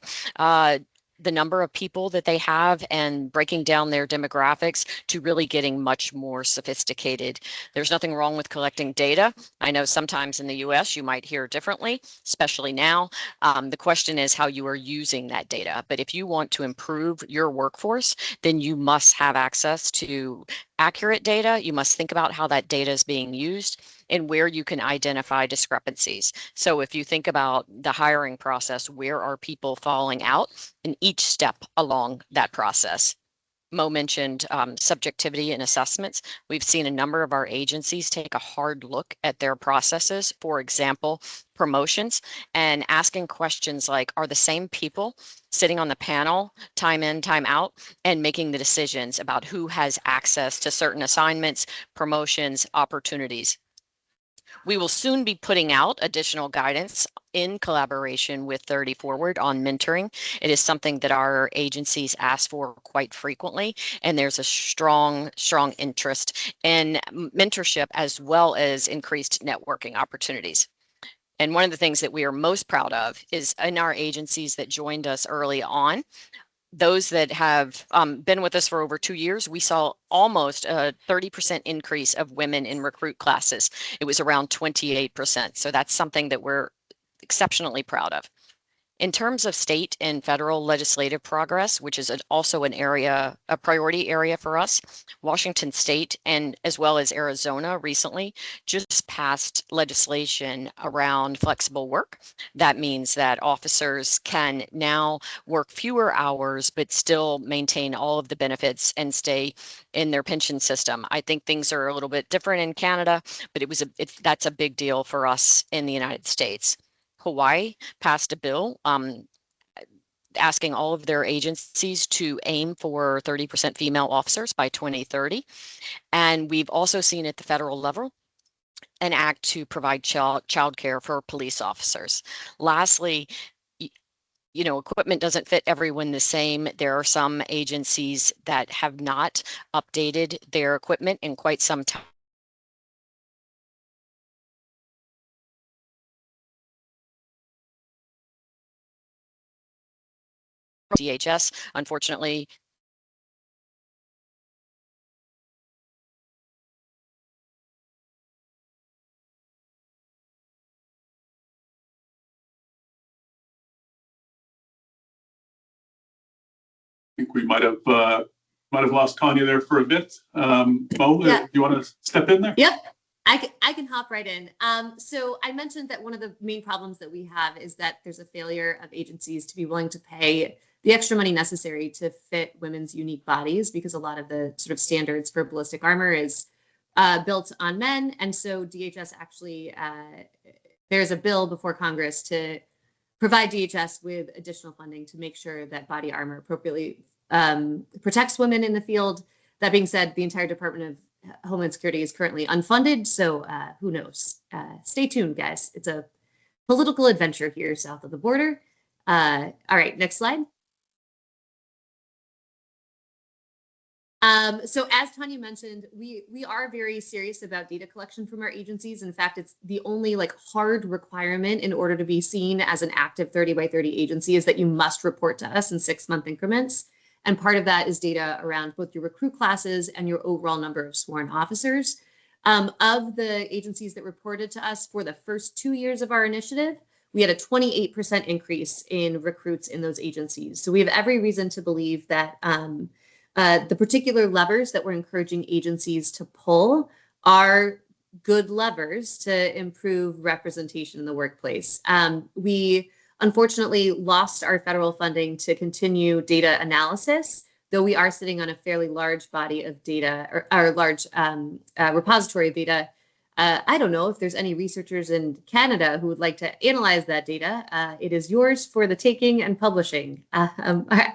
the number of people that they have and breaking down their demographics, to really getting much more sophisticated. There's nothing wrong with collecting data. I know sometimes in the US you might hear differently, especially now. The question is how you are using that data. But if you want to improve your workforce, then you must have access to accurate data. You must think about how that data is being used and where you can identify discrepancies. So if you think about the hiring process, where are people falling out in each step along that process? Mo mentioned subjectivity and assessments. We've seen a number of our agencies take a hard look at their processes, for example, promotions, and asking questions like, are the same people sitting on the panel time in, time out, and making the decisions about who has access to certain assignments, promotions, opportunities? We will soon be putting out additional guidance in collaboration with 30 Forward on mentoring. It is something that our agencies ask for quite frequently, and there's a strong interest in mentorship as well as increased networking opportunities. And one of the things that we are most proud of is in our agencies that joined us early on, those that have been with us for over 2 years, we saw almost a 30% increase of women in recruit classes. It was around 28%. So that's something that we're exceptionally proud of. In terms of state and federal legislative progress, which is also an area, a priority area for us, Washington State and as well as Arizona recently just passed legislation around flexible work. That means that officers can now work fewer hours, but still maintain all of the benefits and stay in their pension system. I think things are a little bit different in Canada, but that's a big deal for us in the United States. Hawaii passed a bill asking all of their agencies to aim for 30% female officers by 2030. And we've also seen at the federal level an act to provide child care for police officers. Lastly, equipment doesn't fit everyone the same. There are some agencies that have not updated their equipment in quite some time. DHS, unfortunately, I think we might have lost Tanya there for a bit. Mo, Yeah. do you want to step in there? Yep. I can hop right in. So I mentioned that one of the main problems that we have is that there's a failure of agencies to be willing to pay the extra money necessary to fit women's unique bodies, because a lot of the sort of standards for ballistic armor is built on men. And so DHS actually, there's a bill before Congress to provide DHS with additional funding to make sure that body armor appropriately protects women in the field. That being said, the entire Department of Homeland Security is currently unfunded, so who knows? Stay tuned, guys. It's a political adventure here south of the border. All right, next slide. So as Tanya mentioned, we are very serious about data collection from our agencies. In fact, it's the only hard requirement in order to be seen as an active 30 by 30 agency is that you must report to us in 6-month increments. And part of that is data around both your recruit classes and your overall number of sworn officers. Of the agencies that reported to us for the first 2 years of our initiative, we had a 28% increase in recruits in those agencies. So we have every reason to believe that the particular levers that we're encouraging agencies to pull are good levers to improve representation in the workplace. We unfortunately lost our federal funding to continue data analysis, though we are sitting on a fairly large body of data or large repository of data. I don't know if there's any researchers in Canada who would like to analyze that data. It is yours for the taking and publishing.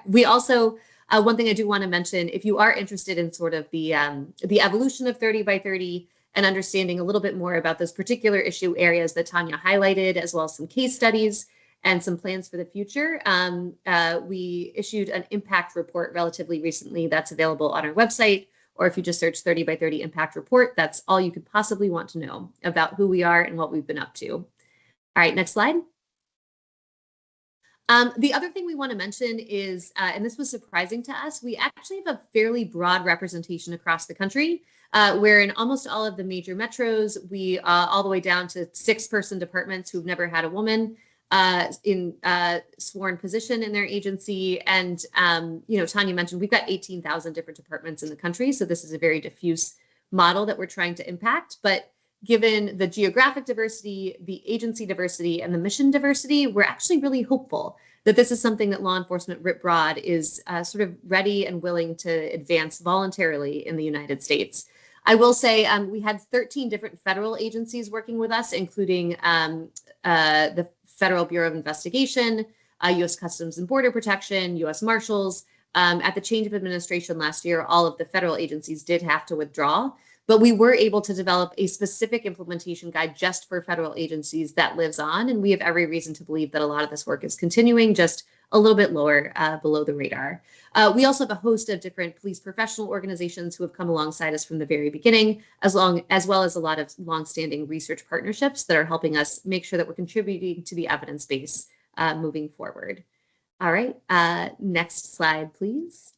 We also, one thing I do want to mention, if you are interested in sort of the evolution of 30 by 30 and understanding a little bit more about those particular issue areas that Tanya highlighted, as well as some case studies and some plans for the future, we issued an impact report relatively recently that's available on our website, or if you just search 30 by 30 impact report, that's all you could possibly want to know about who we are and what we've been up to. All right, next slide. The other thing we want to mention is, and this was surprising to us, we actually have a fairly broad representation across the country, where in almost all of the major metros, we all the way down to 6-person departments who've never had a woman in sworn position in their agency. And, Tanya mentioned we've got 18,000 different departments in the country. So this is a very diffuse model that we're trying to impact. But given the geographic diversity, the agency diversity, and the mission diversity, we're actually really hopeful that this is something that law enforcement writ broad is sort of ready and willing to advance voluntarily in the United States. I will say we had 13 different federal agencies working with us, including the Federal Bureau of Investigation, U.S. Customs and Border Protection, U.S. Marshals. At the change of administration last year, all of the federal agencies did have to withdraw, but we were able to develop a specific implementation guide just for federal agencies that lives on, and we have every reason to believe that a lot of this work is continuing, just a little bit lower below the radar. We also have a host of different police professional organizations who have come alongside us from the very beginning, as well as a lot of longstanding research partnerships that are helping us make sure that we're contributing to the evidence base moving forward. All right, next slide, please.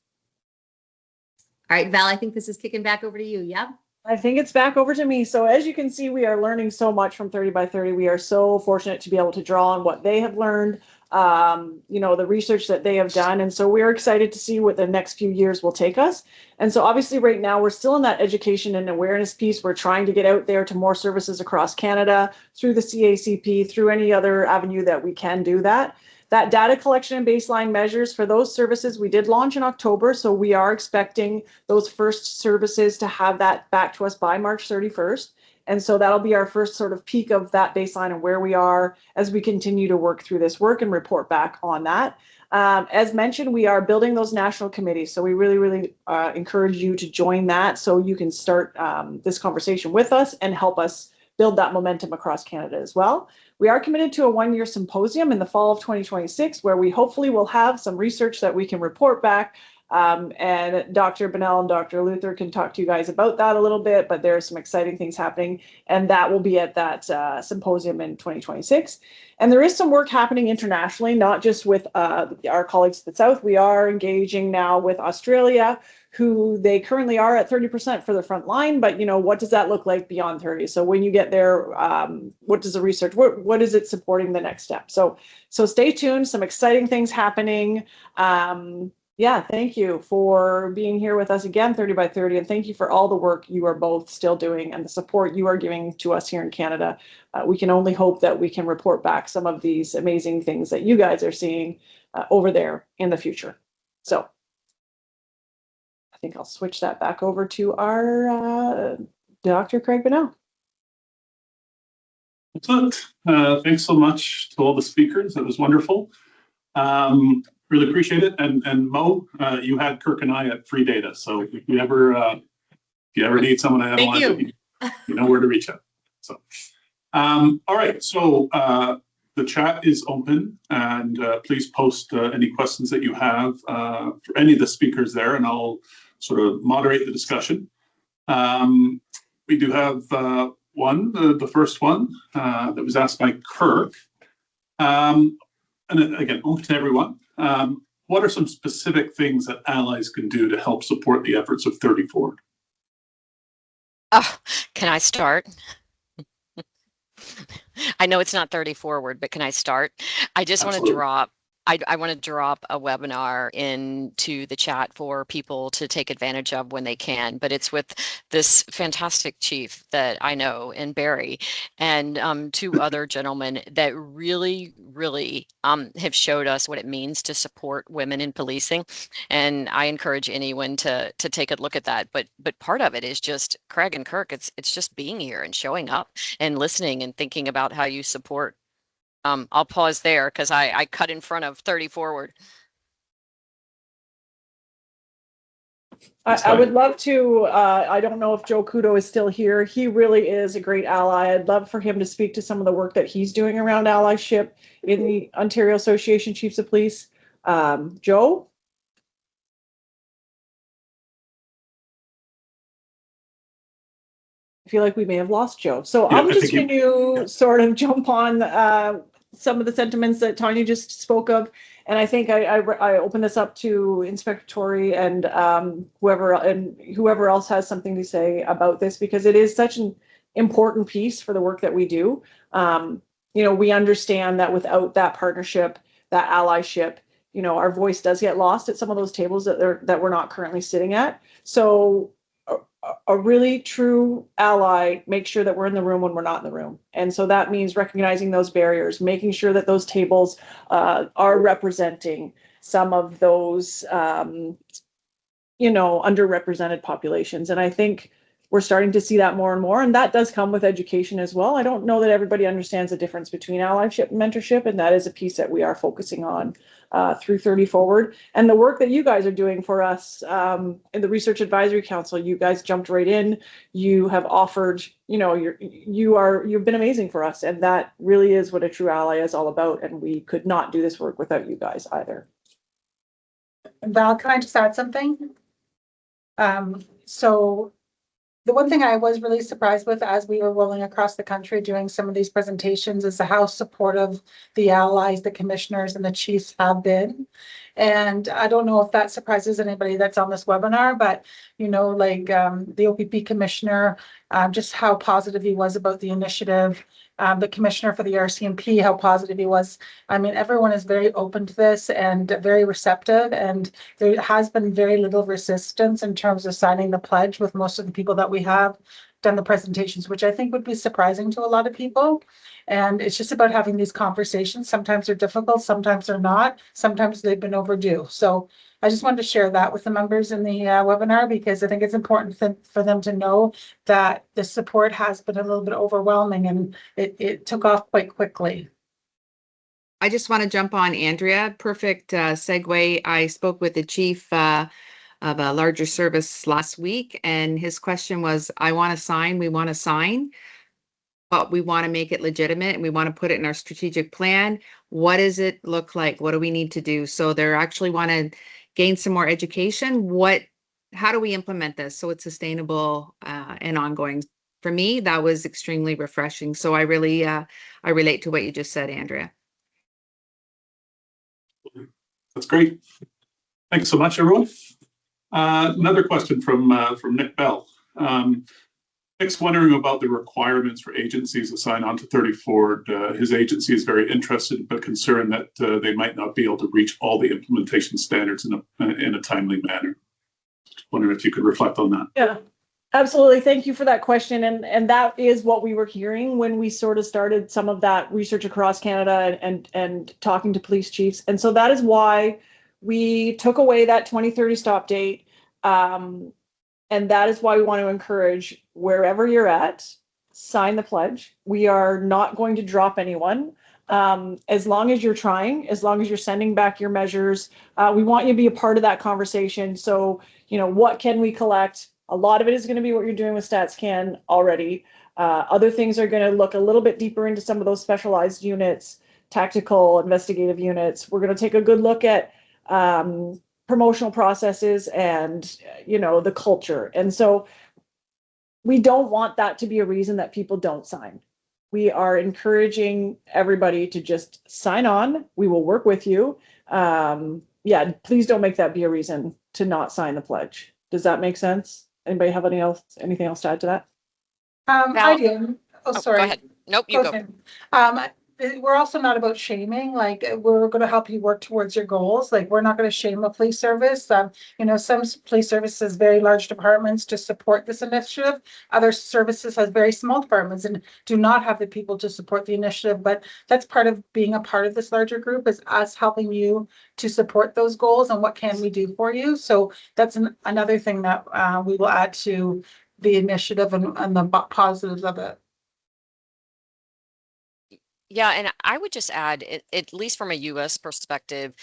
All right, Val, I think this is kicking back over to you. Yeah. I think it's back over to me. So as you can see, we are learning so much from 30 by 30. We are so fortunate to be able to draw on what they have learned, the research that they have done. And so we're excited to see what the next few years will take us. And so obviously right now we're still in that education and awareness piece. We're trying to get out there to more services across Canada through the CACP, through any other avenue that we can do that. That data collection and baseline measures for those services we did launch in October, so we are expecting those first services to have that back to us by March 31st. And so that'll be our first sort of peak of that baseline and where we are as we continue to work through this work and report back on that. As mentioned, we are building those national committees. So we really encourage you to join that so you can start this conversation with us and help us build that momentum across Canada as well. We are committed to a one-year symposium in the fall of 2026, where we hopefully will have some research that we can report back. And Dr. Bonnell and Dr. Luther can talk to you guys about that a little bit, but there are some exciting things happening, and that will be at that symposium in 2026. And there is some work happening internationally, not just with our colleagues at the South. We are engaging now with Australia, who they currently are at 30% for the front line, but what does that look like beyond 30? So when you get there, what does the research, what is it supporting the next step? So stay tuned, some exciting things happening. Yeah, thank you for being here with us again, 30 by 30, and thank you for all the work you are both still doing and the support you are giving to us here in Canada. We can only hope that we can report back some of these amazing things that you guys are seeing over there in the future. So I think I'll switch that back over to our Dr. Craig Bonnell. Excellent. Thanks so much to all the speakers. That was wonderful. Really appreciate it. And Mo, you had Kirk and I at Free Data. So if you ever need someone to analyze it, you know where to reach out. So, all right. So the chat is open, and please post any questions that you have for any of the speakers there, and I'll sort of moderate the discussion. We do have one, the first one that was asked by Kirk. And again, open to everyone. What are some specific things that allies can do to help support the efforts of 30 Forward? Oh, can I start? I know it's not 30 Forward, but can I start? I just want to drop. I want to drop a webinar into the chat for people to take advantage of when they can, but it's with this fantastic chief that I know in Barrie and two other gentlemen that really have showed us what it means to support women in policing. And I encourage anyone to take a look at that. But part of it is just Craig and Kirk. It's just being here and showing up and listening and thinking about how you support. I'll pause there because I cut in front of 30 Forward. I would love to, I don't know if Joe Kudo is still here. He really is a great ally. I'd love for him to speak to some of the work that he's doing around allyship in the Ontario Association Chiefs of Police. Joe? I feel like we may have lost Joe. So yeah, I'm just going to sort of jump on some of the sentiments that Tanya just spoke of. And I think I open this up to Inspector Tory and whoever else has something to say about this, because it is such an important piece for the work that we do. We understand that without that partnership, that allyship, our voice does get lost at some of those tables that we're not currently sitting at. So a really true ally makes sure that we're in the room when we're not in the room. And so that means recognizing those barriers, making sure that those tables are representing some of those, underrepresented populations. And I think we're starting to see that more and more. And that does come with education as well. I don't know that everybody understands the difference between allyship and mentorship. And that is a piece that we are focusing on through 30 Forward. And the work that you guys are doing for us in the Research Advisory Council, you guys jumped right in. You have offered, you've been amazing for us. And that really is what a true ally is all about. And we could not do this work without you guys either. Val, can I just add something? So The one thing I was really surprised with as we were rolling across the country doing some of these presentations is how supportive the allies, the commissioners and the chiefs have been. And I don't know if that surprises anybody that's on this webinar, but you know, like the OPP commissioner, just how positive he was about the initiative. The commissioner for the RCMP, how positive he was. I mean, everyone is very open to this and very receptive, and there has been very little resistance in terms of signing the pledge with most of the people that we have done the presentations, which I think would be surprising to a lot of people. And it's just about having these conversations. Sometimes they're difficult, sometimes they're not, sometimes they've been overdue. So I just wanted to share that with the members in the webinar, because I think it's important for them to know that the support has been a little bit overwhelming, and it took off quite quickly. I just want to jump on Andrea. Perfect segue. I spoke with the chief of a larger service last week, and his question was, I want to sign, we want to sign, but we want to make it legitimate and we want to put it in our strategic plan. What does it look like? What do we need to do? So they actually want to gain some more education. How do we implement this so it's sustainable and ongoing? For me, that was extremely refreshing. So I really, I relate to what you just said, Andrea. That's great. Thanks so much, everyone. Another question from Nick Bell. Nick's wondering about the requirements for agencies to sign on to 30 Forward. His agency is very interested but concerned that they might not be able to reach all the implementation standards in a timely manner. Just wondering if you could reflect on that. Yeah, absolutely. Thank you for that question. And that is what we were hearing when we sort of started some of that research across Canada and talking to police chiefs. And so that is why we took away that 2030 stop date. And that is why we want to encourage, wherever you're at, sign the pledge. We are not going to drop anyone. As long as you're trying, as long as you're sending back your measures, we want you to be a part of that conversation. So, you know, what can we collect? A lot of it is going to be what you're doing with StatsCan already. Other things are going to look a little bit deeper into some of those specialized units, tactical, investigative units. We're going to take a good look at promotional processes and, you know, the culture. And so we don't want that to be a reason that people don't sign. We are encouraging everybody to just sign on. We will work with you. Yeah, please don't make that be a reason to not sign the pledge. Does that make sense? Anybody have anything else to add to that? I do. Oh, sorry. Go ahead. Nope, you go. We're also not about shaming. Like, we're going to help you work towards your goals. Like, we're not going to shame a police service. You know, some police services, very large departments to support this initiative. Other services has very small departments and do not have the people to support the initiative. But that's part of being a part of this larger group, is us helping you to support those goals and what can we do for you. So that's another thing that we will add to the initiative and the positives of it. Yeah, and I would just add, at least from a U.S. perspective,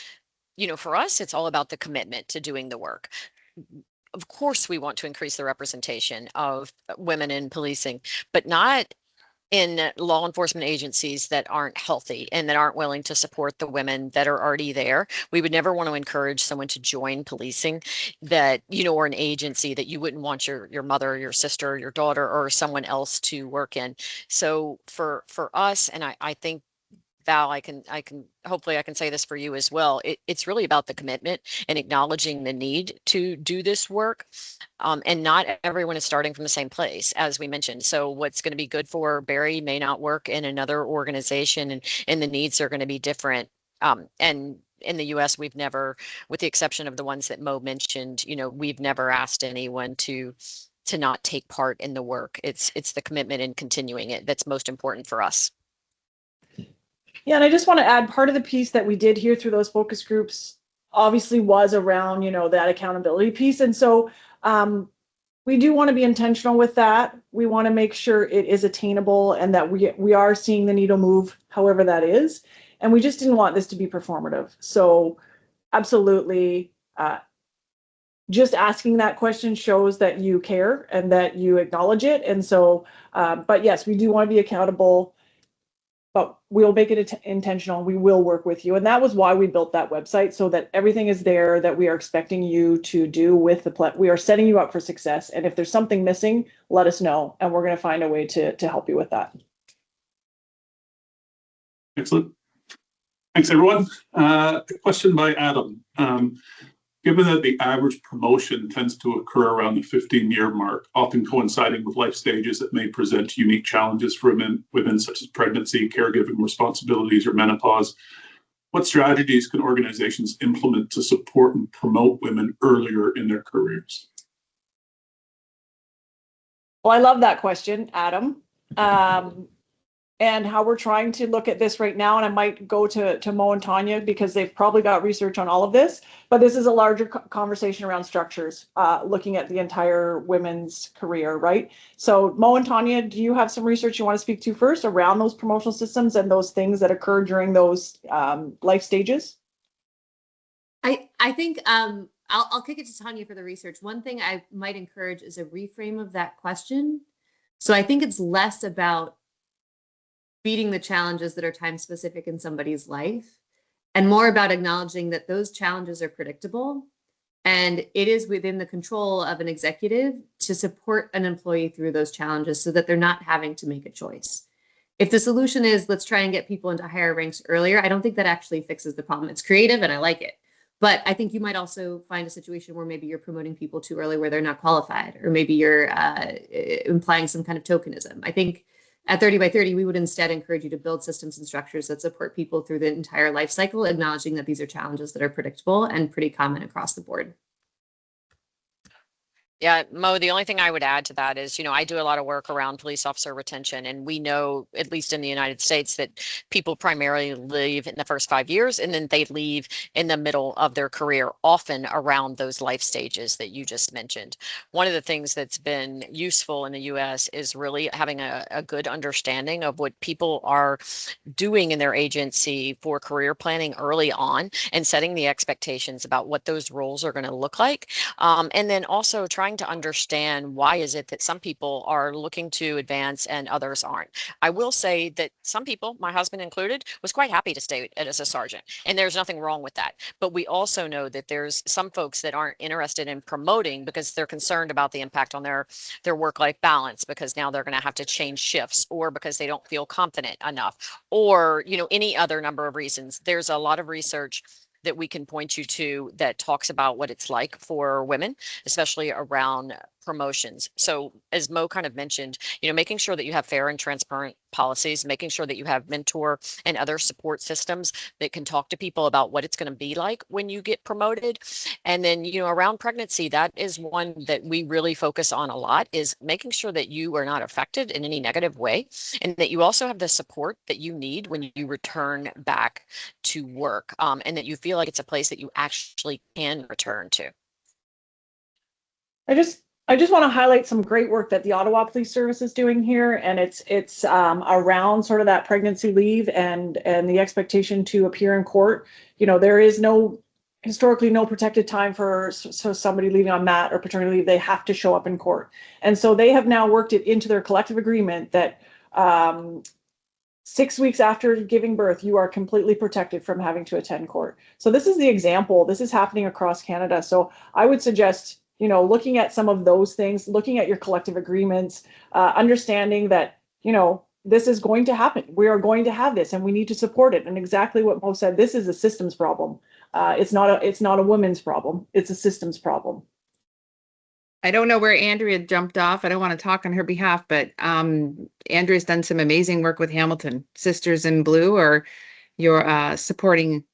you know, for us, it's all about the commitment to doing the work. Of course, we want to increase the representation of women in policing, but not in law enforcement agencies that aren't healthy and that aren't willing to support the women that are already there. We would never want to encourage someone to join policing that, you know, or an agency that you wouldn't want your mother, your sister, your daughter, or someone else to work in. So for us, and I think, Val, I can hopefully I can say this for you as well. It's really about the commitment and acknowledging the need to do this work. And not everyone is starting from the same place, as we mentioned. So what's going to be good for Barrie may not work in another organization, and the needs are going to be different. And in the US, we've never, with the exception of the ones that Mo mentioned, you know, we've never asked anyone to not take part in the work. It's the commitment and continuing it that's most important for us. Yeah, and I just want to add, part of the piece that we did here through those focus groups obviously was around, you know, that accountability piece. And so we do want to be intentional with that. We want to make sure it is attainable and that we are seeing the needle move, however that is. And we just didn't want this to be performative. So absolutely, just asking that question shows that you care and that you acknowledge it. And so, but yes, we do want to be accountable. but we'll make it intentional. We will work with you. And that was why we built that website, so that everything is there that we are expecting you to do with the we are setting you up for success. And if there's something missing, let us know, and we're going to find a way to help you with that. Excellent. Thanks, everyone. A question by Adam. Given that the average promotion tends to occur around the 15-year mark, often coinciding with life stages that may present unique challenges for women such as pregnancy, caregiving responsibilities, or menopause, what strategies can organizations implement to support and promote women earlier in their careers? Well, I love that question, Adam. And how we're trying to look at this right now, and I might go to Mo and Tanya because they've probably got research on all of this, but this is a larger conversation around structures, looking at the entire women's career, right? So Mo and Tanya, do you have some research you want to speak to first around those promotional systems and those things that occur during those life stages? I think I'll kick it to Tanya for the research. One thing I might encourage is a reframe of that question. So I think it's less about beating the challenges that are time specific in somebody's life, and more about acknowledging that those challenges are predictable, and it is within the control of an executive to support an employee through those challenges so that they're not having to make a choice. If the solution is let's try and get people into higher ranks earlier, I don't think that actually fixes the problem. It's creative and I like it. But I think you might also find a situation where maybe you're promoting people too early where they're not qualified, or maybe you're implying some kind of tokenism. I think at 30 by 30, we would instead encourage you to build systems and structures that support people through the entire life cycle, acknowledging that these are challenges that are predictable and pretty common across the board. Yeah, Mo, the only thing I would add to that is, I do a lot of work around police officer retention, and we know, at least in the United States, that people primarily leave in the first 5 years and then they leave in the middle of their career, often around those life stages that you just mentioned. One of the things that's been useful in the US is really having a good understanding of what people are doing in their agency for career planning early on, and setting the expectations about what those roles are going to look like. And then also trying to understand why is it that some people are looking to advance and others aren't. I will say that some people, my husband included, was quite happy to stay as a sergeant, and there's nothing wrong with that. But we also know that there's some folks that aren't interested in promoting because they're concerned about the impact on their work-life balance, because now they're going to have to change shifts, or because they don't feel confident enough, or any other number of reasons. There's a lot of research that we can point you to that talks about what it's like for women, especially around promotions. So as Mo kind of mentioned, making sure that you have fair and transparent policies, making sure that you have mentor and other support systems that can talk to people about what it's going to be like when you get promoted. And then, around pregnancy, that is one that we really focus on a lot, is making sure that you are not affected in any negative way, and that you also have the support that you need when you return back to work, and that you feel like it's a place that you actually can return to. I just want to highlight some great work that the Ottawa Police Service is doing here, and it's around sort of that pregnancy leave and the expectation to appear in court. There is historically no protected time for somebody leaving on mat or paternity leave. They have to show up in court, and so they have now worked it into their collective agreement that 6 weeks after giving birth, you are completely protected from having to attend court. So this is the example. This is happening across Canada. So I would suggest, looking at some of those things, looking at your collective agreements, understanding that, this is going to happen. We are going to have this, and we need to support it. And exactly what Mo said, this is a systems problem. It's not a women's problem. It's a systems problem. I don't know where Andrea jumped off. I don't want to talk on her behalf, but Andrea's done some amazing work with Hamilton Sisters in Blue, or you're supporting.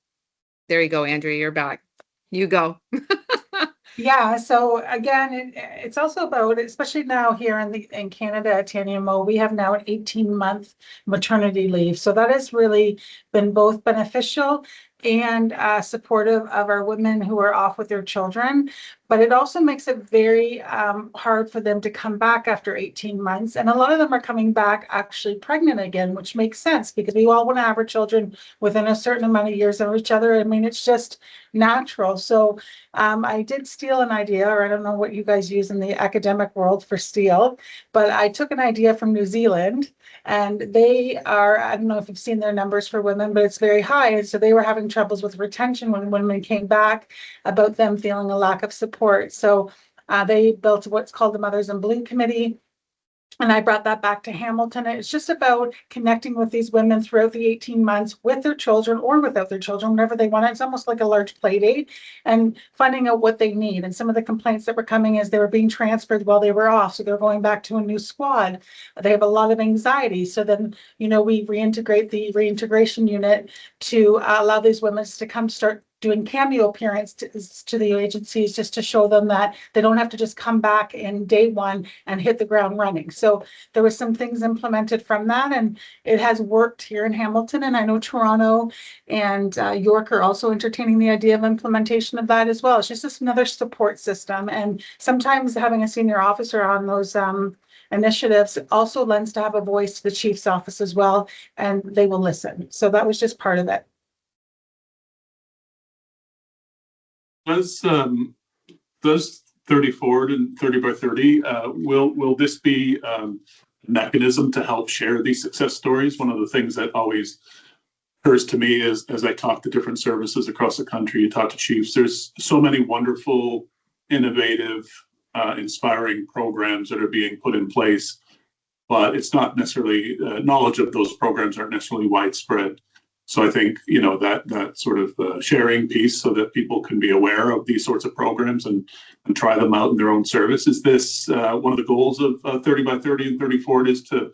There you go, Andrea, you're back. You go. Yeah, so again, it's also about, especially now here in Canada, Tanya and Mo, we have now an 18-month maternity leave. So that has really been both beneficial and supportive of our women who are off with their children. But it also makes it very hard for them to come back after 18 months. And a lot of them are coming back actually pregnant again, which makes sense because we all want to have our children within a certain amount of years of each other. I mean, it's just natural. So I did steal an idea, or I don't know what you guys use in the academic world for steal, but I took an idea from New Zealand, and they are, I don't know if you've seen their numbers for women, but it's very high. And so they were having troubles with retention when women came back, about them feeling a lack of support. So they built what's called the Mothers in Bloom Committee. And I brought that back to Hamilton. It's just about connecting with these women throughout the 18 months with their children or without their children, whenever they want. It's almost like a large play date, and finding out what they need. And some of the complaints that were coming is they were being transferred while they were off. So they're going back to a new squad. They have a lot of anxiety. So then, we reintegrate the reintegration unit to allow these women to come start doing cameo appearances to the agencies, just to show them that they don't have to just come back in day one and hit the ground running. So there were some things implemented from that, and it has worked here in Hamilton. And I know Toronto and York are also entertaining the idea of implementation of that as well. It's just another support system. And sometimes having a senior officer on those initiatives also lends to have a voice to the chief's office as well, and they will listen. So that was just part of it. Does 30 Forward and 30 by 30, will this be a mechanism to help share these success stories? One of the things that always occurs to me is, as I talk to different services across the country, you talk to chiefs, there's so many wonderful, innovative, inspiring programs that are being put in place, but it's not necessarily, knowledge of those programs aren't necessarily widespread. So I think, that sort of sharing piece, so that people can be aware of these sorts of programs and try them out in their own service. Is this one of the goals of 30 by 30 and 30 Forward, is to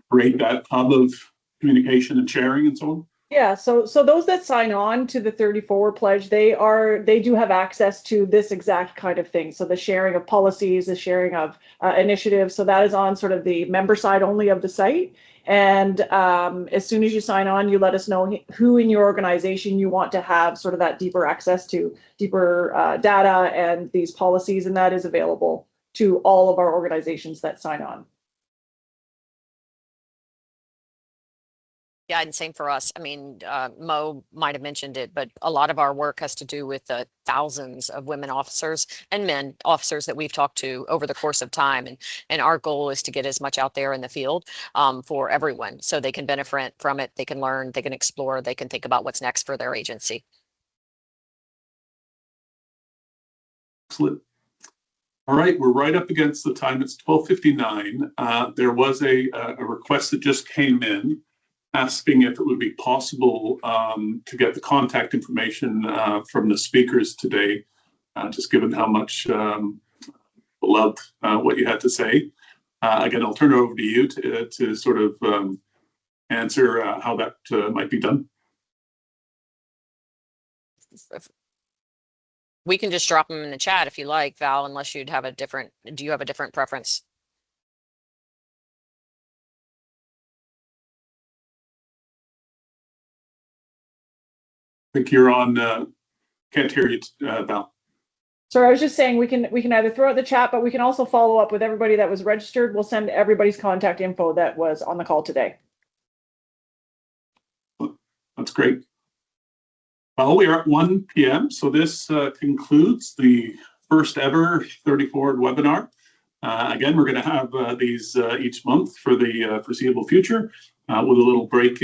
create that hub of communication and sharing and so on? Yeah, so those that sign on to the 30 Forward pledge, they do have access to this exact kind of thing. So the sharing of policies, the sharing of initiatives. So that is on sort of the member side only of the site. And as soon as you sign on, you let us know who in your organization you want to have sort of that deeper access to, deeper data and these policies, and that is available to all of our organizations that sign on. Yeah, and same for us. I mean, Mo might have mentioned it, but a lot of our work has to do with the thousands of women officers and men officers that we've talked to over the course of time. And our goal is to get as much out there in the field for everyone, so they can benefit from it, they can learn, they can explore, they can think about what's next for their agency. Excellent. All right, we're right up against the time. It's 12:59. There was a request that just came in, asking if it would be possible to get the contact information from the speakers today, just given how much loved what you had to say. Again, I'll turn it over to you to sort of answer how that might be done. We can just drop them in the chat if you like, Val, unless you'd have do you have a different preference? I think you're on, can't hear you, Val. So I was just saying we can either throw out the chat, but we can also follow up with everybody that was registered. We'll send everybody's contact info that was on the call today. That's great. Well, we are at 1 p.m. So this concludes the first ever 30 Forward webinar. Again, we're going to have these each month for the foreseeable future, with a little break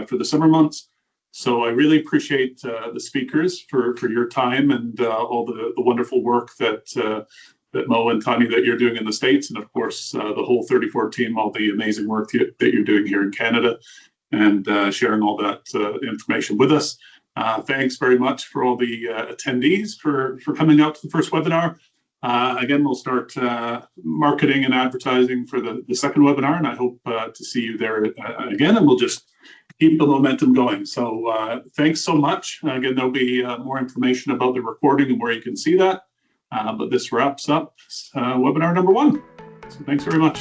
for the summer months. So I really appreciate the speakers for your time and all the wonderful work that Mo and Tanya that you're doing in the States, and of course the whole 30 Forward team, all the amazing work that you're doing here in Canada, and sharing all that information with us. Thanks very much for all the attendees for coming out to the first webinar. Again, we'll start marketing and advertising for the second webinar, and I hope to see you there again, and we'll just keep the momentum going. So thanks so much. Again, there'll be more information about the recording and where you can see that. But this wraps up webinar number 1. So thanks very much.